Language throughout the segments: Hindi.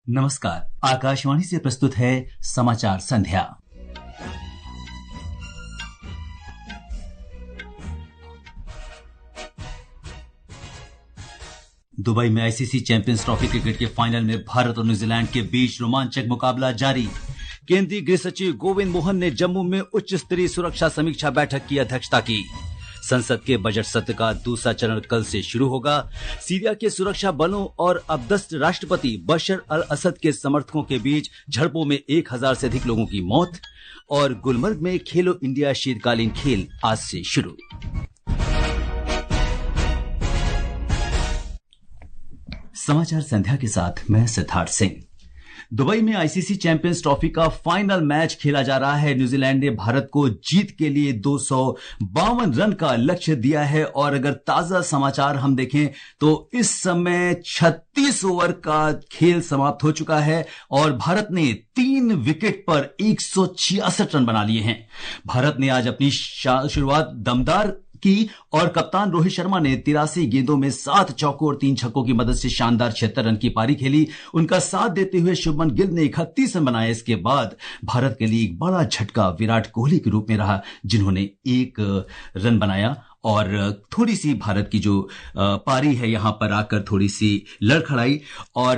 नमस्कार। आकाशवाणी से प्रस्तुत है समाचार संध्या। दुबई में आईसीसी चैंपियंस ट्रॉफी क्रिकेट के फाइनल में भारत और न्यूजीलैंड के बीच रोमांचक मुकाबला जारी। केंद्रीय गृह सचिव गोविंद मोहन ने जम्मू में उच्च स्तरीय सुरक्षा समीक्षा बैठक की अध्यक्षता की। संसद के बजट सत्र का दूसरा चरण कल से शुरू होगा। सीरिया के सुरक्षा बलों और अपदस्थ राष्ट्रपति बशर अल असद के समर्थकों के बीच झड़पों में 1000 से अधिक लोगों की मौत। और गुलमर्ग में खेलो इंडिया शीतकालीन खेल आज से शुरू। समाचार संध्या के साथ मैं सिद्धार्थ सिंह। दुबई में आईसीसी चैंपियंस ट्रॉफी का फाइनल मैच खेला जा रहा है। न्यूजीलैंड ने भारत को जीत के लिए 252 रन का लक्ष्य दिया है और अगर ताजा समाचार हम देखें तो इस समय 36 ओवर का खेल समाप्त हो चुका है और भारत ने 3 विकेट पर 166 रन बना लिए हैं। भारत ने आज अपनी शुरुआत दमदार की और कप्तान रोहित शर्मा ने 83 गेंदों में 7 चौकों और 3 छक्कों की मदद से शानदार 76 रन की पारी खेली। उनका साथ देते हुए शुभमन गिल ने 31 रन बनाए। इसके बाद भारत के लिए एक बड़ा झटका विराट कोहली के रूप में रहा, जिन्होंने 1 रन बनाया और थोड़ी सी भारत की जो पारी है यहां पर आकर थोड़ी सी लड़खड़ाई। और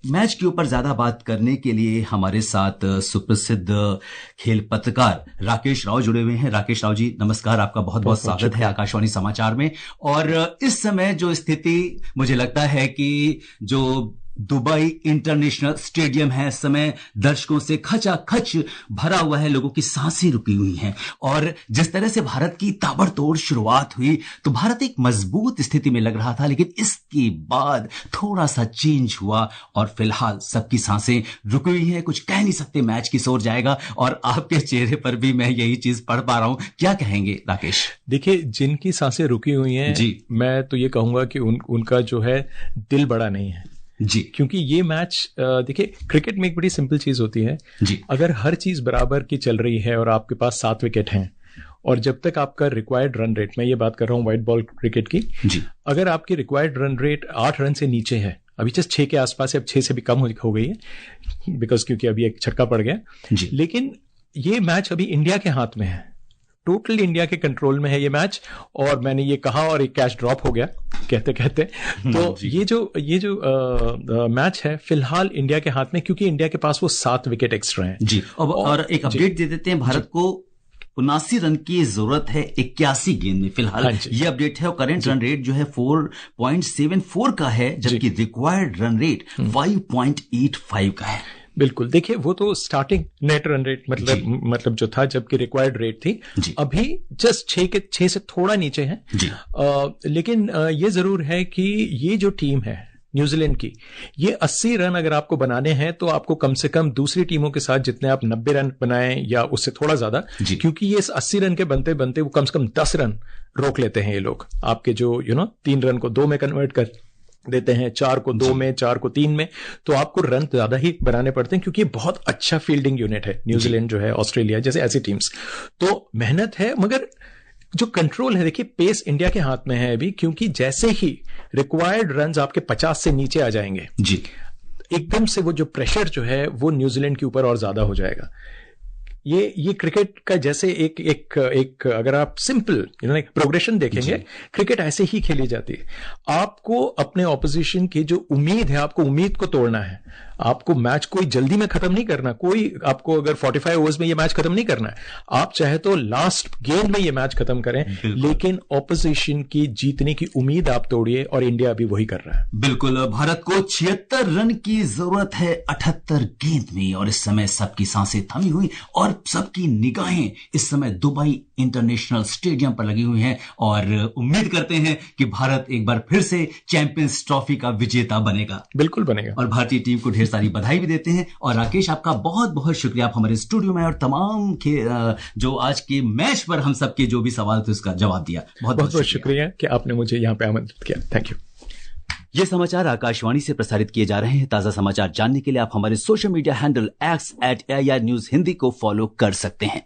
मैच के ऊपर ज्यादा बात करने के लिए हमारे साथ सुप्रसिद्ध खेल पत्रकार राकेश राव जुड़े हुए हैं। राकेश राव जी नमस्कार, आपका बहुत बहुत स्वागत है आकाशवाणी समाचार में। और इस समय जो स्थिति मुझे लगता है कि जो दुबई इंटरनेशनल स्टेडियम है, इस समय दर्शकों से खचाखच भरा हुआ है, लोगों की सांसें रुकी हुई हैं। और जिस तरह से भारत की ताबड़तोड़ शुरुआत हुई तो भारत एक मजबूत स्थिति में लग रहा था, लेकिन इसके बाद थोड़ा सा चेंज हुआ और फिलहाल सबकी सांसें रुकी हुई हैं। कुछ कह नहीं सकते, मैच की ओर जाएगा और आपके चेहरे पर भी मैं यही चीज पढ़ पा रहा हूं। क्या कहेंगे राकेश? देखिए, जिनकी सांसें रुकी हुई हैं जी, मैं तो ये कहूंगा कि उनका जो है दिल बड़ा नहीं है जी, क्योंकि ये मैच देखिए, क्रिकेट में एक बड़ी सिंपल चीज होती है जी। अगर हर चीज बराबर की चल रही है और आपके पास 7 विकेट हैं और जब तक आपका रिक्वायर्ड रन रेट, मैं ये बात कर रहा हूँ व्हाइट बॉल क्रिकेट की जी, अगर आपकी रिक्वायर्ड रन रेट 8 रन से नीचे है, अभी जस्ट 6 के आसपास है, अब 6 से भी कम हो गई है बिकॉज क्योंकि अभी एक छक्का पड़ गया जी। लेकिन ये मैच अभी इंडिया के हाथ में है, टोटल इंडिया के कंट्रोल में है ये मैच। और मैंने ये कहा और एक कैच ड्रॉप हो गया कहते कहते। तो ये जो मैच है फिलहाल इंडिया के हाथ में, क्योंकि इंडिया के पास वो 7 विकेट एक्स्ट्रा हैं जी। और एक अपडेट दे देते हैं, भारत को 79 रन की जरूरत है 81 गेंद में फिलहाल। ये अपडेट है और करंट रन रेट जो है 4.74 का है, जबकि रिक्वायर्ड रन रेट 5.85 का है। बिल्कुल, देखिए वो तो स्टार्टिंग नेट रन रेट मतलब जो था जबकि रिक्वायर्ड रेट थी, अभी जस्ट 6 से थोड़ा नीचे है। लेकिन ये जरूर है कि ये जो टीम है न्यूजीलैंड की, ये 80 रन अगर आपको बनाने हैं तो आपको कम से कम दूसरी टीमों के साथ जितने आप 90 रन बनाएं या उससे थोड़ा ज्यादा, क्योंकि ये 80 रन के बनते बनते वो कम से कम 10 रन रोक लेते हैं ये लोग। आपके जो 3 रन को 2 में कन्वर्ट कर देते हैं, 4 को 2 में, 4 को 3 में, तो आपको रन ज्यादा ही बनाने पड़ते हैं, क्योंकि बहुत अच्छा फील्डिंग यूनिट है न्यूजीलैंड जो है, ऑस्ट्रेलिया जैसे ऐसी टीम्स। तो मेहनत है, मगर जो कंट्रोल है, देखिए पेस इंडिया के हाथ में है अभी, क्योंकि जैसे ही रिक्वायर्ड रन्स आपके 50 से नीचे आ जाएंगे जी, एकदम से वो जो प्रेशर जो है वो न्यूजीलैंड के ऊपर और ज्यादा हो जाएगा। ये क्रिकेट का जैसे एक अगर आप सिंपल प्रोग्रेशन देखेंगे, क्रिकेट ऐसे ही खेली जाती है। आपको अपने ऑपोजिशन की जो उम्मीद है, आपको उम्मीद को तोड़ना है। आपको मैच कोई जल्दी में खत्म नहीं करना, कोई आपको अगर 45 ओवर्स में ये मैच खत्म नहीं करना है, आप चाहे तो लास्ट गेंद में ये मैच खत्म करें, लेकिन ऑपोजिशन की जीतने की उम्मीद आप तोड़िए, और इंडिया अभी वही कर रहा है। बिल्कुल, भारत को 76 रन की जरूरत है 78 गेंद में, और इस समय सबकी सांसें थमी हुई और सबकी निगाहें इस समय दुबई इंटरनेशनल स्टेडियम पर लगी हुई हैं और उम्मीद करते हैं कि भारत एक बार फिर से चैंपियंस ट्रॉफी का विजेता बनेगा। बिल्कुल बनेगा, और भारतीय टीम को ढेर सारी बधाई भी देते हैं। और राकेश, आपका बहुत बहुत शुक्रिया, आप हमारे स्टूडियो में और तमाम जो आज के मैच पर हम सबके जो भी सवाल थे उसका जवाब दिया। बहुत बहुत शुक्रिया कि आपने मुझे यहाँ पे आमंत्रित किया। Thank you. ये समाचार आकाशवाणी से प्रसारित किए जा रहे हैं। ताजा समाचार जानने के लिए आप हमारे social media handle @AIR News Hindi को फॉलो कर सकते हैं।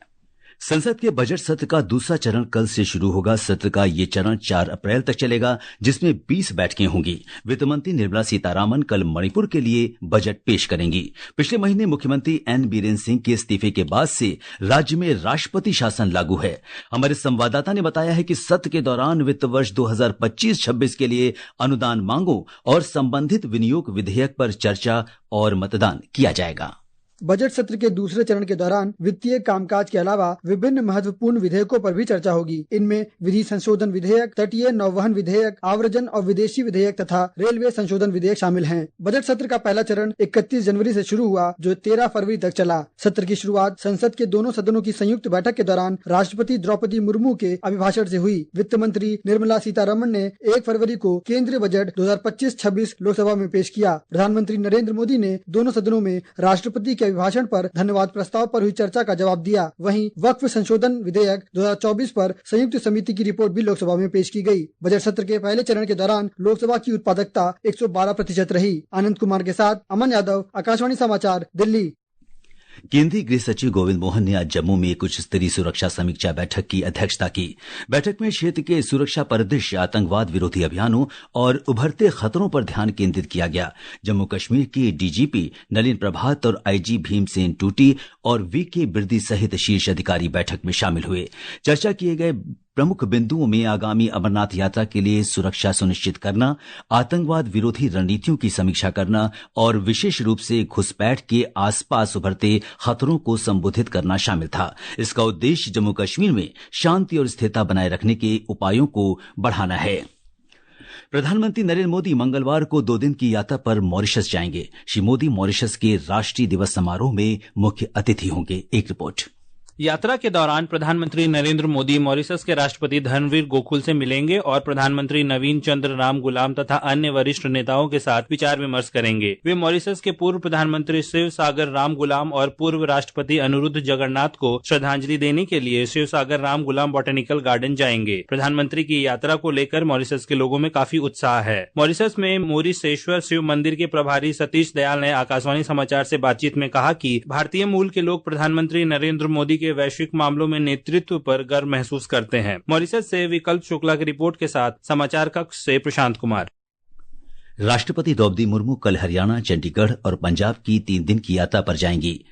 संसद के बजट सत्र का दूसरा चरण कल से शुरू होगा। सत्र का ये चरण 4 अप्रैल तक चलेगा, जिसमें 20 बैठकें होंगी। वित्त मंत्री निर्मला सीतारामन कल मणिपुर के लिए बजट पेश करेंगी। पिछले महीने मुख्यमंत्री एन बीरेन सिंह के इस्तीफे के बाद से राज्य में राष्ट्रपति शासन लागू है। हमारे संवाददाता ने बताया है कि सत्र के दौरान वित्त वर्ष 2025-26 के लिए अनुदान मांगों और संबंधित विनियोग विधेयक पर चर्चा और मतदान किया जाएगा। बजट सत्र के दूसरे चरण के दौरान वित्तीय कामकाज के अलावा विभिन्न महत्वपूर्ण विधेयकों पर भी चर्चा होगी। इनमें विधि संशोधन विधेयक, तटीय नौवहन विधेयक, आव्रजन और विदेशी विधेयक तथा रेलवे संशोधन विधेयक शामिल हैं। बजट सत्र का पहला चरण 31 जनवरी से शुरू हुआ, जो 13 फरवरी तक चला। सत्र की शुरुआत संसद के दोनों सदनों की संयुक्त बैठक के दौरान राष्ट्रपति द्रौपदी मुर्मू के अभिभाषण से हुई। वित्त मंत्री निर्मला सीतारमण ने 1 फरवरी को केंद्रीय बजट 2025-26 लोकसभा में पेश किया। प्रधानमंत्री नरेंद्र मोदी ने दोनों सदनों में राष्ट्रपति के अभिभाषण पर धन्यवाद प्रस्ताव पर हुई चर्चा का जवाब दिया। वहीं वक्फ संशोधन विधेयक 2024 पर संयुक्त समिति की रिपोर्ट भी लोकसभा में पेश की गई। बजट सत्र के पहले चरण के दौरान लोकसभा की उत्पादकता 112% रही। आनंद कुमार के साथ अमन यादव, आकाशवाणी समाचार, दिल्ली। केंद्रीय गृह सचिव गोविंद मोहन ने आज जम्मू में एक उच्च स्तरीय सुरक्षा समीक्षा बैठक की अध्यक्षता की। बैठक में क्षेत्र के सुरक्षा परिदृश्य, आतंकवाद विरोधी अभियानों और उभरते खतरों पर ध्यान केंद्रित किया गया। जम्मू कश्मीर के डीजीपी नलिन प्रभात और आईजी भीमसेन टूटी और वीके बिरदी सहित शीर्ष अधिकारी बैठक में शामिल हुए। चर्चा किए गए प्रमुख बिंदुओं में आगामी अमरनाथ यात्रा के लिए सुरक्षा सुनिश्चित करना, आतंकवाद विरोधी रणनीतियों की समीक्षा करना और विशेष रूप से घुसपैठ के आसपास उभरते खतरों को संबोधित करना शामिल था। इसका उद्देश्य जम्मू कश्मीर में शांति और स्थिरता बनाए रखने के उपायों को बढ़ाना है। प्रधानमंत्री नरेंद्र मोदी मंगलवार को 2 दिन की यात्रा पर मॉरिशस जाएंगे। श्री मोदी मॉरिशस के राष्ट्रीय दिवस समारोह में मुख्य अतिथि होंगे। एक रिपोर्ट। यात्रा के दौरान प्रधानमंत्री नरेंद्र मोदी मॉरिशस के राष्ट्रपति धर्मवीर गोकुल से मिलेंगे और प्रधानमंत्री नवीन चंद्र राम गुलाम तथा अन्य वरिष्ठ नेताओं के साथ विचार विमर्श करेंगे। वे मॉरिशस के पूर्व प्रधानमंत्री शिव सागर राम गुलाम और पूर्व राष्ट्रपति अनिरुद्ध जगन्नाथ को श्रद्धांजलि देने के लिए शिव सागर राम गुलाम बॉटेनिकल गार्डन जाएंगे। प्रधानमंत्री की यात्रा को लेकर मॉरिशस के लोगों में काफी उत्साह है। मॉरिशस में मोरिशेश्वर शिव मंदिर के प्रभारी सतीश दयाल ने आकाशवाणी समाचार से बातचीत में कहा कि भारतीय मूल के लोग प्रधानमंत्री नरेंद्र मोदी के वैश्विक मामलों में नेतृत्व पर गर्व महसूस करते हैं। मॉरिशस से विकल्प शुक्ला की रिपोर्ट के साथ समाचार कक्ष से प्रशांत कुमार। राष्ट्रपति द्रौपदी मुर्मू कल हरियाणा, चंडीगढ़ और पंजाब की 3 दिन की यात्रा पर जाएंगी।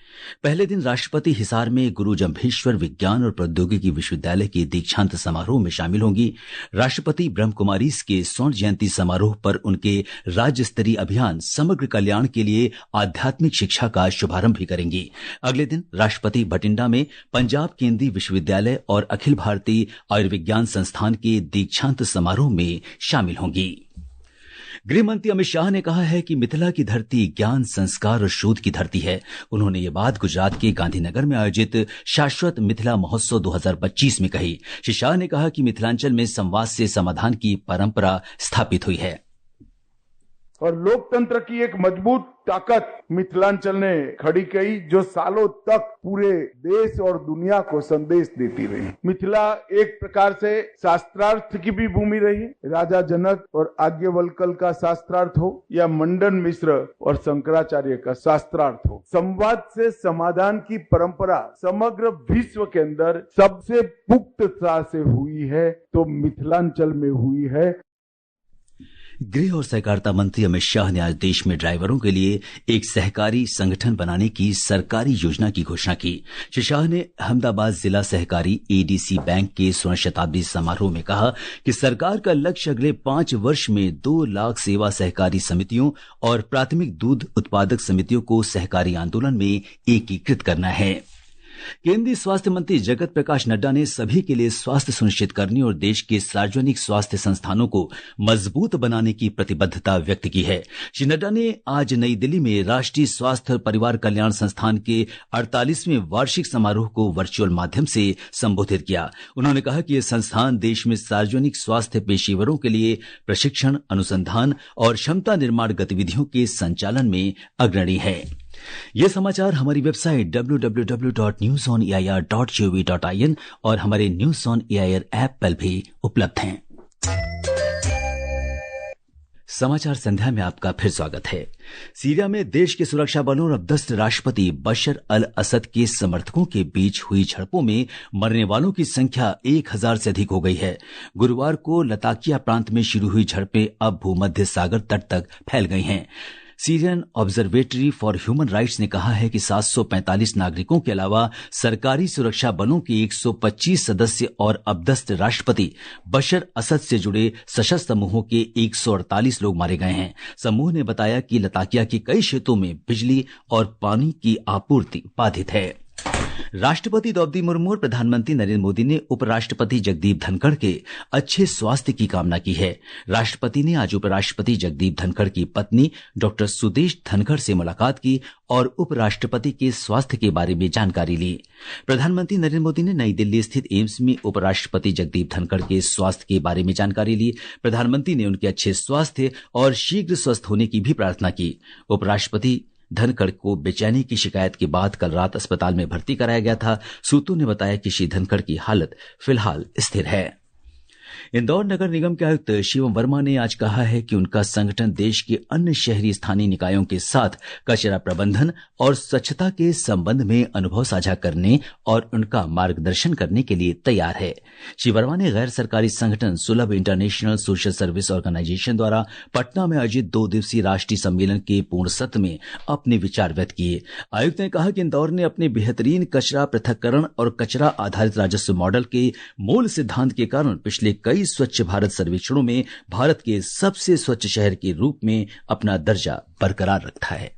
पहले दिन राष्ट्रपति हिसार में गुरु जम्भेश्वर विज्ञान और प्रौद्योगिकी विश्वविद्यालय के दीक्षांत समारोह में शामिल होंगी। राष्ट्रपति ब्रह्म कुमारीज के स्वर्ण जयंती समारोह पर उनके राज्य स्तरीय अभियान समग्र कल्याण के लिए आध्यात्मिक शिक्षा का शुभारंभ भी करेंगी। अगले दिन राष्ट्रपति भटिंडा में पंजाब केंद्रीय विश्वविद्यालय और अखिल भारतीय आयुर्विज्ञान संस्थान के दीक्षांत समारोह में शामिल होंगी। गृह मंत्री अमित शाह ने कहा है कि मिथिला की धरती ज्ञान, संस्कार और शोध की धरती है। उन्होंने ये बात गुजरात के गांधीनगर में आयोजित शाश्वत मिथिला महोत्सव 2025 में कही। श्री शाह ने कहा कि मिथिलांचल में संवाद से समाधान की परंपरा स्थापित हुई है और लोकतंत्र की एक मजबूत ताकत मिथिलांचल ने खड़ी की, जो सालों तक पूरे देश और दुनिया को संदेश देती रही। मिथिला एक प्रकार से शास्त्रार्थ की भी भूमि रही। राजा जनक और आज्ञवल्कल का शास्त्रार्थ हो या मंडन मिश्र और शंकराचार्य का शास्त्रार्थ हो, संवाद से समाधान की परंपरा समग्र विश्व के अंदर सबसे पुख्तता से हुई है तो मिथिलांचल में हुई है। गृह और सहकारिता मंत्री अमित शाह ने आज देश में ड्राइवरों के लिए एक सहकारी संगठन बनाने की सरकारी योजना की घोषणा की। श्री शाह ने अहमदाबाद जिला सहकारी एडीसी बैंक के स्वर्ण शताब्दी समारोह में कहा कि सरकार का लक्ष्य अगले 5 वर्ष में 2 लाख सेवा सहकारी समितियों और प्राथमिक दूध उत्पादक समितियों को सहकारी आंदोलन में एकीकृत करना है। केंद्रीय स्वास्थ्य मंत्री जगत प्रकाश नड्डा ने सभी के लिए स्वास्थ्य सुनिश्चित करने और देश के सार्वजनिक स्वास्थ्य संस्थानों को मजबूत बनाने की प्रतिबद्धता व्यक्त की है। श्री नड्डा ने आज नई दिल्ली में राष्ट्रीय स्वास्थ्य और परिवार कल्याण संस्थान के 48वें वार्षिक समारोह को वर्चुअल माध्यम से संबोधित किया। उन्होंने कहा कि यह संस्थान देश में सार्वजनिक स्वास्थ्य पेशेवरों के लिए प्रशिक्षण, अनुसंधान और क्षमता निर्माण गतिविधियों के संचालन में अग्रणी है। ये समाचार हमारी वेबसाइट www.newsoneair.gov.in और हमारे न्यूज ऑन एआईआर ऐप पर भी उपलब्ध हैं। समाचार संध्या में आपका फिर स्वागत है। सीरिया में देश के सुरक्षा बलों और अब्दस्त राष्ट्रपति बशर अल असद के समर्थकों के बीच हुई झड़पों में मरने वालों की संख्या 1000 से अधिक हो गई है। गुरुवार को लताकिया प्रांत में शुरू हुई झड़पें अब भूमध्य सागर तट तक फैल गई हैं। Syrian observatory for human rights ने कहा है कि 745 नागरिकों के अलावा सरकारी सुरक्षा बलों के 125 सदस्य और अब्दस्त राष्ट्रपति बशर असद से जुड़े सशस्त्र समूहों के 148 लोग मारे गए हैं। समूह ने बताया कि लताकिया के कई क्षेत्रों में बिजली और पानी की आपूर्ति बाधित है। राष्ट्रपति द्रौपदी मुर्मू और प्रधानमंत्री नरेंद्र मोदी ने उपराष्ट्रपति जगदीप धनखड़ के अच्छे स्वास्थ्य की कामना की है। राष्ट्रपति ने आज उपराष्ट्रपति जगदीप धनखड़ की पत्नी डॉक्टर सुदेश धनखड़ से मुलाकात की और उपराष्ट्रपति के स्वास्थ्य के बारे में जानकारी ली। प्रधानमंत्री नरेंद्र मोदी ने नई दिल्ली स्थित एम्स में उपराष्ट्रपति जगदीप धनखड़ के स्वास्थ्य के बारे में जानकारी ली। प्रधानमंत्री ने उनके अच्छे स्वास्थ्य और शीघ्र स्वस्थ होने की भी प्रार्थना की। उपराष्ट्रपति धनखड़ को बेचैनी की शिकायत के बाद कल रात अस्पताल में भर्ती कराया गया था। सूत्रों ने बताया कि श्री धनखड़ की हालत फिलहाल स्थिर है। इंदौर नगर निगम के आयुक्त शिवम वर्मा ने आज कहा है कि उनका संगठन देश के अन्य शहरी स्थानीय निकायों के साथ कचरा प्रबंधन और स्वच्छता के संबंध में अनुभव साझा करने और उनका मार्गदर्शन करने के लिए तैयार है। श्री वर्मा ने गैर सरकारी संगठन सुलभ इंटरनेशनल सोशल सर्विस ऑर्गेनाइजेशन द्वारा पटना में आयोजित 2 दिवसीय राष्ट्रीय सम्मेलन के पूर्ण सत्र में अपने विचार व्यक्त किए। आयुक्त ने कहा कि इंदौर ने अपने बेहतरीन कचरा पृथक्करण और कचरा आधारित राजस्व मॉडल के मूल सिद्धांत के कारण पिछले कई स्वच्छ भारत सर्वेक्षणों में भारत के सबसे स्वच्छ शहर के रूप में अपना दर्जा बरकरार रखा है।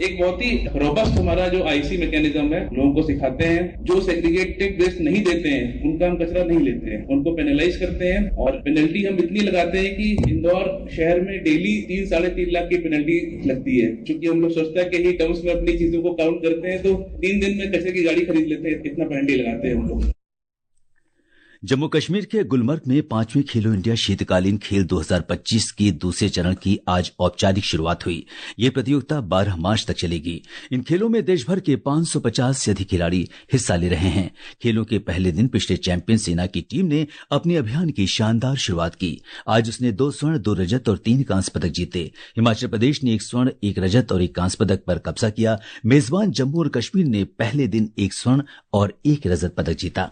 एक बहुत ही रोबस्ट हमारा जो आईसी मैकेनिज्म है, लोगों को सिखाते हैं जो सेग्रीगेटेड वेस्ट नहीं देते हैं उनका हम कचरा नहीं लेते हैं, उनको पेनलाइज करते हैं और पेनल्टी हम इतनी लगाते हैं कि इंदौर शहर में डेली 3-3.5 लाख की पेनल्टी लगती है। क्योंकि हम लोग स्वच्छता के ही टर्म्स में अपनी चीजों को काउंट करते हैं तो 3 दिन में कचरे की गाड़ी खरीद लेते हैं, इतना पेनल्टी लगाते हैं हम लोग। जम्मू कश्मीर के गुलमर्ग में 5वें खेलो इंडिया शीतकालीन खेल 2025 के दूसरे चरण की आज औपचारिक शुरुआत हुई। ये प्रतियोगिता 12 मार्च तक चलेगी। इन खेलों में देश भर के 550 से अधिक खिलाड़ी हिस्सा ले रहे हैं। खेलों के पहले दिन पिछले चैंपियन सेना की टीम ने अपने अभियान की शानदार शुरुआत की। आज उसने 2 स्वर्ण, 2 रजत और 3 कांस्य पदक जीते। हिमाचल प्रदेश ने 1 स्वर्ण, 1 रजत और 1 कांस्य पदक पर कब्जा किया। मेजबान जम्मू और कश्मीर ने पहले दिन 1 स्वर्ण और 1 रजत पदक जीता।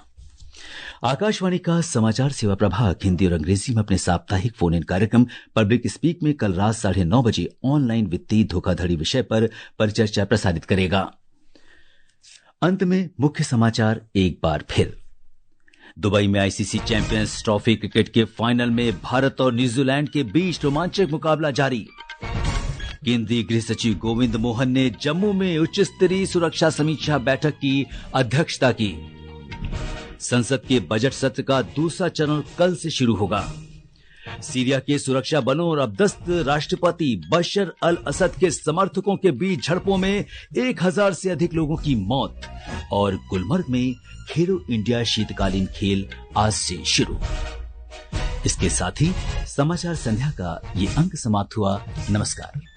आकाशवाणी का समाचार सेवा प्रभाग हिंदी और अंग्रेजी में अपने साप्ताहिक फोन इन कार्यक्रम पब्लिक स्पीक में कल रात 9:30 बजे ऑनलाइन वित्तीय धोखाधड़ी विषय पर परिचर्चा प्रसारित करेगा। अंत में मुख्य समाचार एक बार फिर। दुबई में आईसीसी चैंपियंस ट्रॉफी क्रिकेट के फाइनल में भारत और न्यूजीलैंड के बीच रोमांचक मुकाबला जारी। केंद्रीय गृह सचिव गोविंद मोहन ने जम्मू में उच्च स्तरीय सुरक्षा समीक्षा बैठक की अध्यक्षता की। संसद के बजट सत्र का दूसरा चरण कल से शुरू होगा। सीरिया के सुरक्षा बलों और अब्दस्त राष्ट्रपति बशर अल असद के समर्थकों के बीच झड़पों में 1000 से अधिक लोगों की मौत। और गुलमर्ग में खेलो इंडिया शीतकालीन खेल आज से शुरू। इसके साथ ही समाचार संध्या का ये अंक समाप्त हुआ। नमस्कार।